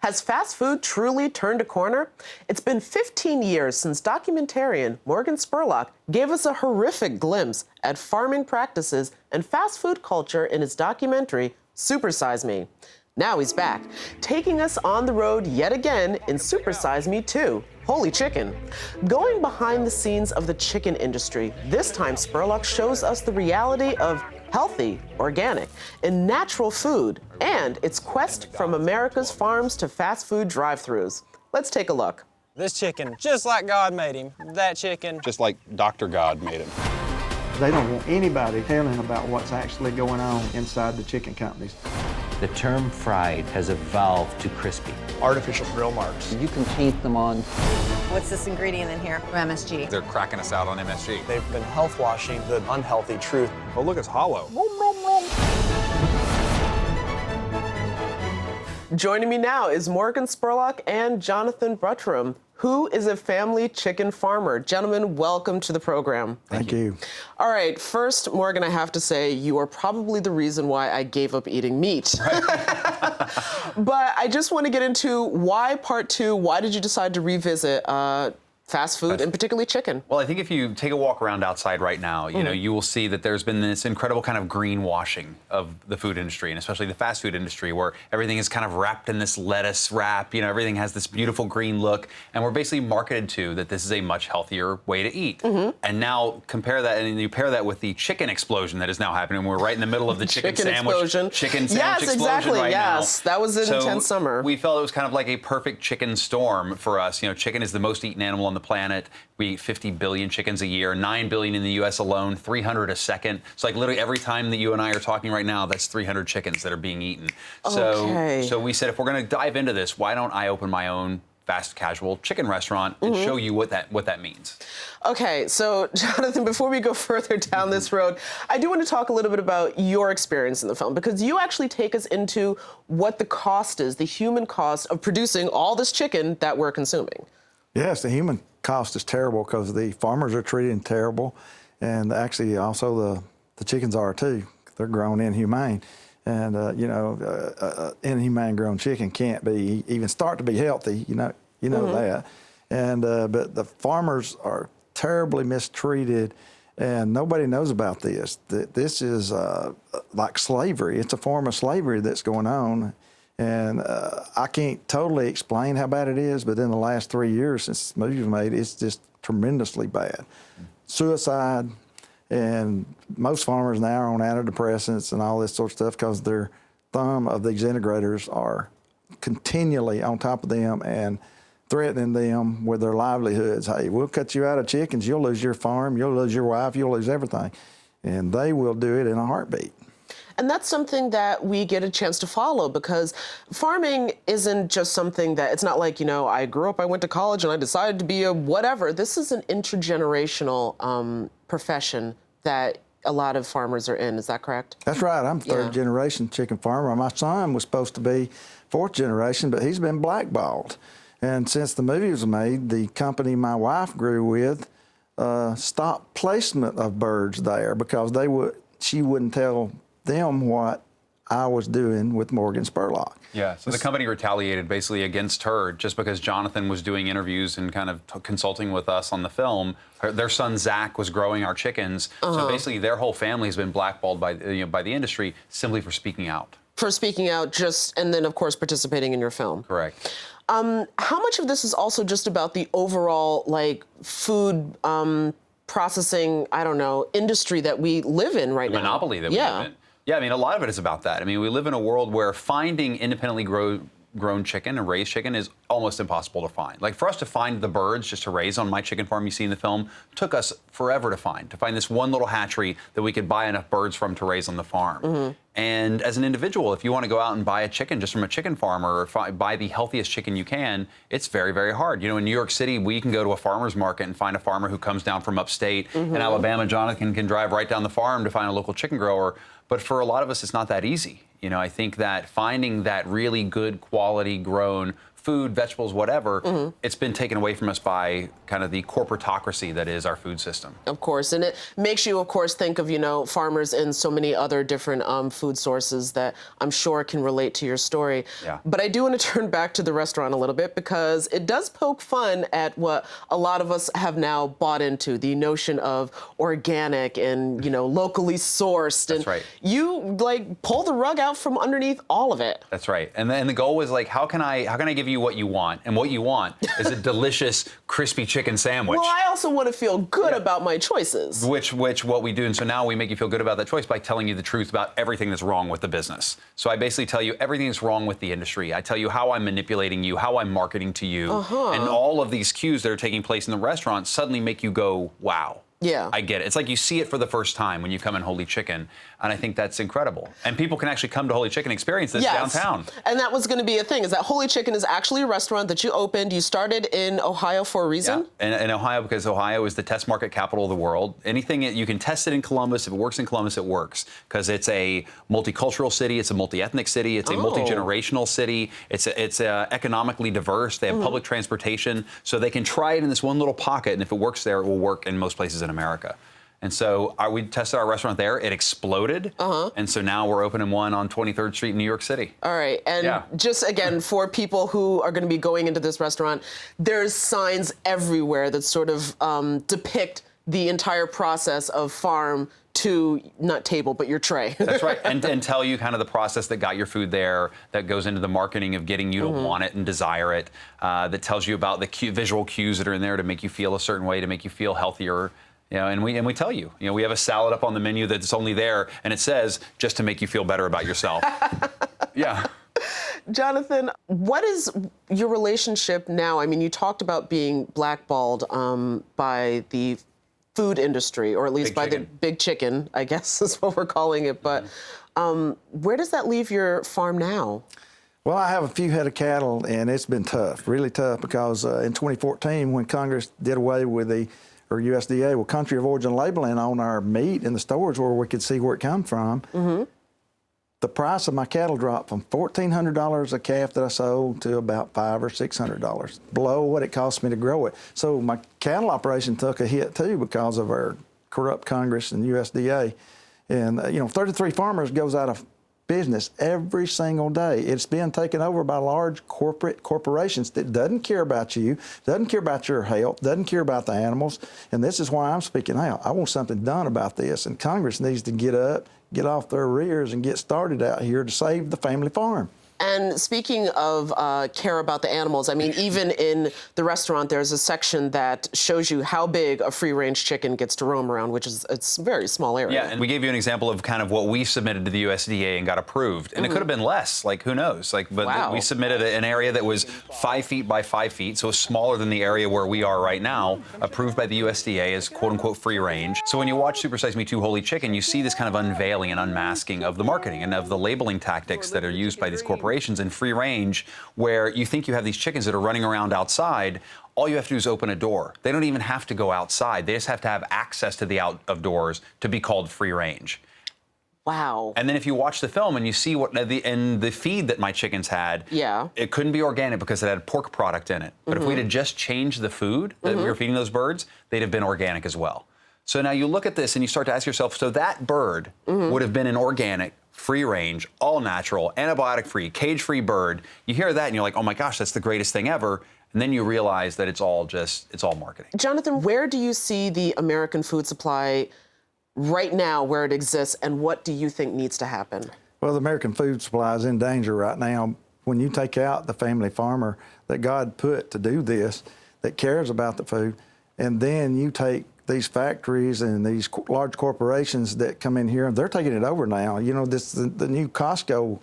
Has fast food truly turned a corner? It's been 15 years since documentarian Morgan Spurlock gave us a horrific glimpse at farming practices and fast food culture in his documentary, Super Size Me. Now he's back, taking us on the road yet again in Super Size Me 2, Holy Chicken. Going behind the scenes of the chicken industry, this time Spurlock shows us the reality of healthy, organic, and natural food, and its quest from America's farms to fast food drive-thrus. Let's take a look. This chicken, just like God made him. That chicken, just like Dr. God made him. They don't want anybody telling about what's actually going on inside the chicken companies. The term fried has evolved to crispy. Artificial grill marks. You can paint them on. What's this ingredient in here? MSG. They're cracking us out on MSG. They've been health washing the unhealthy truth. Oh, look, it's hollow. Joining me now is Morgan Spurlock and Jonathan Buttram, who is a family chicken farmer. Gentlemen, welcome to the program. Thank you. All right, first, Morgan, I have to say you are probably the reason why I gave up eating meat. But I just want to get into why part two, why did you decide to revisit fast food, and particularly chicken? Well, I think if you take a walk around outside right now, you know, you will see that there's been this incredible kind of greenwashing of the food industry, and especially the fast food industry, where everything is kind of wrapped in this lettuce wrap. You know, everything has this beautiful green look, and we're basically marketed to that this is a much healthier way to eat. And now compare that, and you pair that with the chicken explosion that is now happening. We're right in the middle of the chicken sandwich explosion. Chicken sandwich yes, explosion exactly. right now. Yes, that was an intense summer. We felt it was kind of like a perfect chicken storm for us. You know, chicken is the most eaten animal on the planet. We eat 50 billion chickens a year, 9 billion in the U.S. alone, 300 a second. So, like, literally every time that you and I are talking right now, that's 300 chickens that are being eaten. So we said, if we're going to dive into this, why don't I open my own fast casual chicken restaurant and show you what that means. Okay, so Jonathan, before we go further down this road, I do want to talk a little bit about your experience in the film, because you actually take us into what the cost is, the human cost of producing all this chicken that we're consuming. Yes, the human cost is terrible because the farmers are treated terrible, and actually also the chickens are too. They're grown inhumane, and inhumane grown chicken can't be even start to be healthy. You know that, and but the farmers are terribly mistreated, and nobody knows about this. This is like slavery. It's a form of slavery that's going on. And I can't totally explain how bad it is, but in the last 3 years since this movie was made, it's just tremendously bad. Suicide, and most farmers now are on antidepressants and all this sort of stuff because their thumb of these integrators are continually on top of them and threatening them with their livelihoods. Hey, we'll cut you out of chickens, you'll lose your farm, you'll lose your wife, you'll lose everything. And they will do it in a heartbeat. And that's something that we get a chance to follow, because farming isn't just something that, it's not like, I grew up, I went to college, and I decided to be a whatever. This is an intergenerational profession that a lot of farmers are in. Is that correct? That's right. I'm third generation chicken farmer. My son was supposed to be fourth generation, but he's been blackballed. And since the movie was made, the company my wife grew with stopped placement of birds there because she wouldn't tell them what I was doing with Morgan Spurlock. Yeah, so the company retaliated basically against her just because Jonathan was doing interviews and kind of consulting with us on the film. Their son Zach was growing our chickens, so basically their whole family has been blackballed by the industry simply for speaking out. For speaking out, and then of course participating in your film. Correct. How much of this is also just about the overall food processing, industry that we live in right now? Monopoly that we live in. Yeah, I mean, a lot of it is about that. I mean, we live in a world where finding independently grown chicken and raised chicken is almost impossible to find. Like, for us to find the birds just to raise on my chicken farm you see in the film took us forever to find this one little hatchery that we could buy enough birds from to raise on the farm. And as an individual, if you want to go out and buy a chicken just from a chicken farmer or buy the healthiest chicken you can, it's very, very hard. In New York City, we can go to a farmer's market and find a farmer who comes down from upstate. In Alabama, Jonathan can drive right down the farm to find a local chicken grower. But for a lot of us, it's not that easy. I think that finding that really good quality grown food, vegetables, whatever, it's been taken away from us by kind of the corporatocracy that is our food system. Of course, and it makes you, of course, think of, farmers in so many other different food sources that I'm sure can relate to your story. Yeah. But I do want to turn back to the restaurant a little bit because it does poke fun at what a lot of us have now bought into, the notion of organic and, locally sourced. That's and right. You, pull the rug out from underneath all of it. That's right. And the goal was how can I give you what you want? And what you want is a delicious, crispy chicken sandwich. Well, I also want to feel good about my choices. Which what we do, and so now we make you feel good about that choice by telling you the truth about everything that's wrong with the business. So I basically tell you everything that's wrong with the industry. I tell you how I'm manipulating you, how I'm marketing to you, and all of these cues that are taking place in the restaurant suddenly make you go, wow. Yeah. I get it. It's like you see it for the first time when you come in Holy Chicken, and I think that's incredible. And people can actually come to Holy Chicken and experience this downtown. And that was going to be a thing, is that Holy Chicken is actually a restaurant that you opened. You started in Ohio for a reason? Yeah, in Ohio, because Ohio is the test market capital of the world. Anything, you can test it in Columbus. If it works in Columbus, it works. Because it's a multicultural city, it's a multi-ethnic city, it's a multi-generational city, it's economically diverse, they have public transportation, so they can try it in this one little pocket, and if it works there, it will work in most places in America. And so we tested our restaurant there. It exploded. And so now we're opening one on 23rd Street in New York City. All right. And just again, for people who are going to be going into this restaurant, there's signs everywhere that sort of depict the entire process of farm to, not table, but your tray. That's right. And tell you kind of the process that got your food there, that goes into the marketing of getting you to want it and desire it, that tells you about the visual cues that are in there to make you feel a certain way, to make you feel healthier. And we tell you, we have a salad up on the menu that's only there, and it says, just to make you feel better about yourself. Yeah. Jonathan, what is your relationship now? I mean, you talked about being blackballed by the food industry, or at least by the big chicken, I guess is what we're calling it. But where does that leave your farm now? Well, I have a few head of cattle, and it's been tough, really tough, because in 2014, when Congress did away with or USDA, with country of origin labeling on our meat in the stores where we could see where it come from, the price of my cattle dropped from $1,400 a calf that I sold to about $500 or $600, below what it cost me to grow it. So my cattle operation took a hit too because of our corrupt Congress and USDA. And 33 farmers goes out of business every single day. It's being taken over by large corporations that doesn't care about you, doesn't care about your health, doesn't care about the animals. And this is why I'm speaking out. I want something done about this, and Congress needs to get up, get off their rears, and get started out here to save the family farm. And speaking of care about the animals, I mean, even in the restaurant, there's a section that shows you how big a free-range chicken gets to roam around, which is it's a very small area. Yeah, and we gave you an example of kind of what we submitted to the USDA and got approved. And it could have been less, who knows? But we submitted an area that was 5 feet by 5 feet, so smaller than the area where we are right now, approved by the USDA as quote-unquote free range. So when you watch Super Size Me 2 Holy Chicken, you see this kind of unveiling and unmasking of the marketing and of the labeling tactics that are used by these corporations in free range, where you think you have these chickens that are running around outside. All you have to do is open a door. They don't even have to go outside. They just have to have access to the out of doors to be called free range. Wow. And then if you watch the film and you see what the feed that my chickens had, it couldn't be organic because it had pork product in it. But if we'd have just changed the food that we were feeding those birds, they'd have been organic as well. So now you look at this and you start to ask yourself, so that bird would have been an organic, free range, all natural, antibiotic free, cage free bird. You hear that and you're like, oh my gosh, that's the greatest thing ever. And then you realize that it's all marketing. Jonathan, where do you see the American food supply right now, where it exists, and what do you think needs to happen? Well, the American food supply is in danger right now. When you take out the family farmer that God put to do this, that cares about the food, and then you take these factories and these large corporations that come in here, they're taking it over now. The new Costco,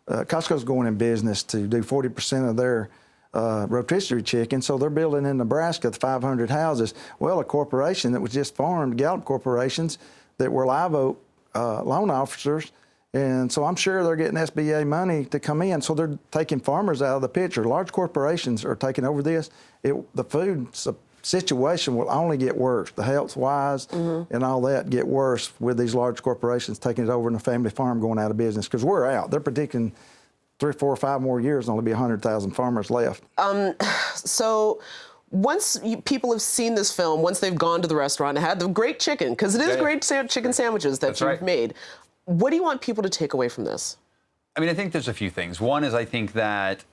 Costco's going in business to do 40% of their rotisserie chicken, so they're building in Nebraska 500 houses. Well, a corporation that was just formed, Gallup Corporations, that were Live Oak loan officers, and so I'm sure they're getting SBA money to come in, so they're taking farmers out of the picture. Large corporations are taking over this. The food situation will only get worse. The health-wise and all that get worse with these large corporations taking it over and the family farm going out of business, because we're out. They're predicting 3, 4, 5 more years, there'll only be 100,000 farmers left. So once people have seen this film, once they've gone to the restaurant and had the great chicken, because it is great chicken sandwiches that you've made, what do you want people to take away from this? I mean, I think there's a few things. One is I think that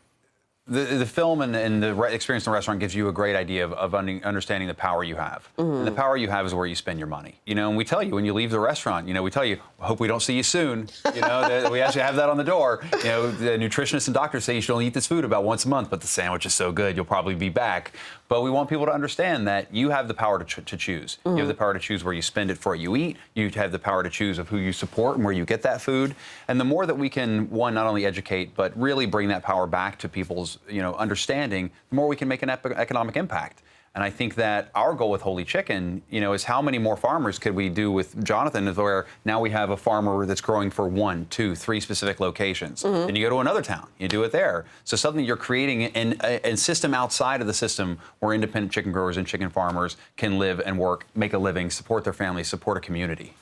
the film and the experience in the restaurant gives you a great idea of understanding the power you have. And the power you have is where you spend your money. You know, and we tell you when you leave the restaurant, you know, we tell you, hope we don't see you soon. You know, we actually have that on the door. You know, the nutritionists and doctors say you should only eat this food about once a month, but the sandwich is so good, you'll probably be back. But we want people to understand that you have the power to choose. You have the power to choose where you spend it for what you eat. You have the power to choose of who you support and where you get that food. And the more that we can, one, not only educate, but really bring that power back to people's, you know, understanding, the more we can make an economic impact. And I think that our goal with Holy Chicken, you know, is how many more farmers could we do with Jonathan, where now we have a farmer that's growing for 1, 2, 3 specific locations. Then you go to another town, you do it there. So suddenly you're creating a system outside of the system where independent chicken growers and chicken farmers can live and work, make a living, support their families, support a community.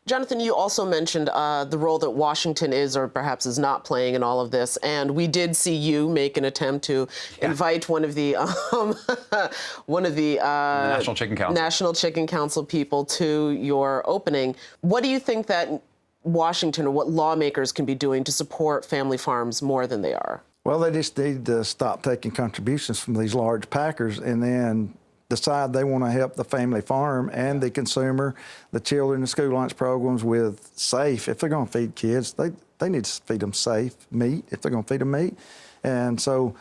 Jonathan, you also mentioned the role that Washington is or perhaps is not playing in all of this, and we did see you make an attempt to invite one of the National Chicken Council people to your opening. What do you think that Washington or what lawmakers can be doing to support family farms more than they are? Well, they just need to stop taking contributions from these large packers and then decide they want to help the family farm and the consumer, the children, the school lunch programs with safe. If they're going to feed kids, they need to feed them safe meat if they're going to feed them meat. And so,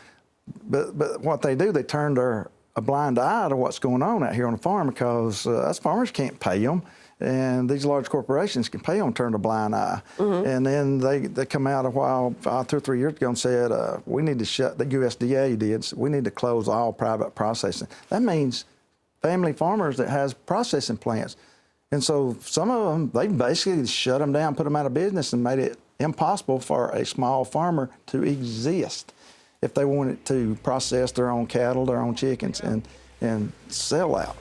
but what they do, they turn a blind eye to what's going on out here on the farm because us farmers can't pay them. And these large corporations can pay them, turn a blind eye. And then they come out a while, 2 or 3 years ago and said, we need to shut, the USDA did, we need to close all private processing. That means family farmers that has processing plants. And so some of them, they basically shut them down, put them out of business and made it impossible for a small farmer to exist if they wanted to process their own cattle, their own chickens, and sell out.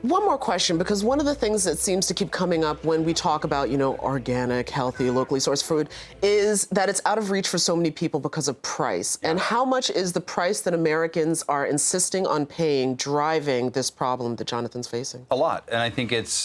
One more question, because one of the things that seems to keep coming up when we talk about, you know, organic, healthy, locally sourced food is that it's out of reach for so many people because of price. And how much is the price that Americans are insisting on paying driving this problem that Jonathan's facing? A lot, and I think it's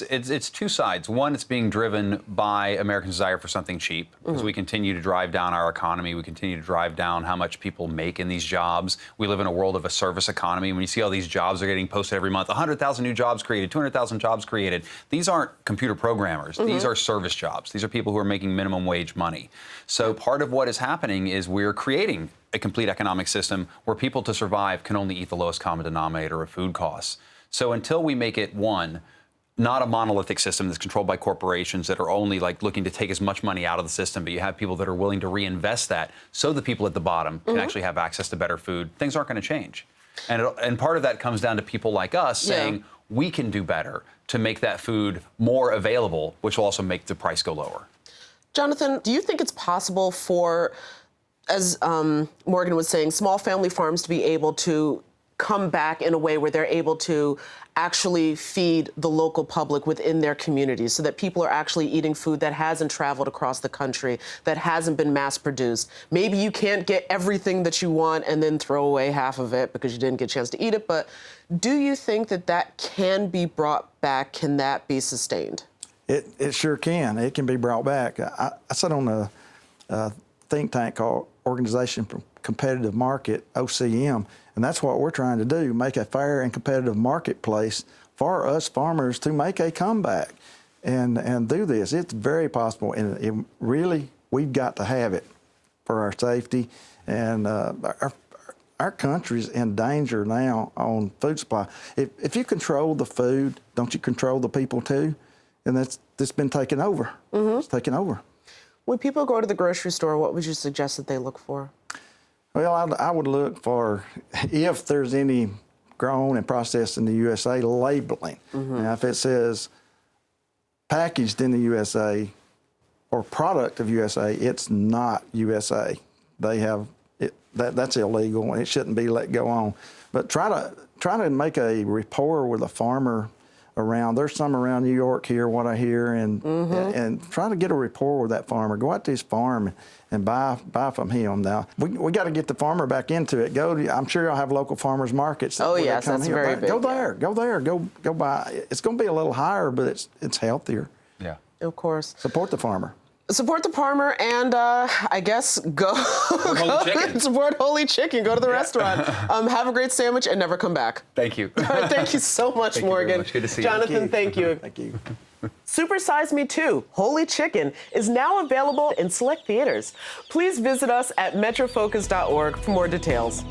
two sides. One, it's being driven by Americans' desire for something cheap, because we continue to drive down our economy. We continue to drive down how much people make in these jobs. We live in a world of a service economy. When you see all these jobs are getting posted every month, 100,000 new jobs created, 200,000 jobs created. These aren't computer programmers. These are service jobs. These are people who are making minimum wage money. So part of what is happening is we're creating a complete economic system where people to survive can only eat the lowest common denominator of food costs. So until we make it, one, not a monolithic system that's controlled by corporations that are only like looking to take as much money out of the system, but you have people that are willing to reinvest that so the people at the bottom can actually have access to better food, things aren't going to change. And part of that comes down to people like us saying, we can do better to make that food more available, which will also make the price go lower. Jonathan, do you think it's possible for, as Morgan was saying, small family farms to be able to come back in a way where they're able to actually feed the local public within their communities so that people are actually eating food that hasn't traveled across the country, that hasn't been mass produced? Maybe you can't get everything that you want and then throw away half of it because you didn't get a chance to eat it, but do you think that that can be brought back? Can that be sustained? It sure can. It can be brought back. I sat on a think tank called Organization for Competitive Market, OCM, and that's what we're trying to do, make a fair and competitive marketplace for us farmers to make a comeback and do this. It's very possible, and it really, we've got to have it for our safety. And our country's in danger now on food supply. If you control the food, don't you control the people too? And that's been taken over. It's taken over. When people go to the grocery store, what would you suggest that they look for? Well, I would look for, if there's any grown and processed in the USA, labeling. Now, if it says packaged in the USA or product of USA, it's not USA. They have that's illegal and it shouldn't be let go on. But try to make a rapport with a farmer around. There's some around New York here, what I hear, and try to get a rapport with that farmer. Go out to his farm and buy from him. Now we got to get the farmer back into it. I'm sure y'all have local farmers markets. Oh where they yes, come that's here. very big. Go there, go buy. It's going to be a little higher, but it's healthier. Yeah. Of course. Support the farmer. Support the farmer, and I guess go Holy Chicken. support Holy Chicken. Go to the restaurant. Have a great sandwich and never come back. Thank you. All right, thank you so much, Thank you very Morgan. much. Good to see you. Jonathan, thank you. Thank you. Super Size Me 2, Holy Chicken, is now available in select theaters. Please visit us at metrofocus.org for more details.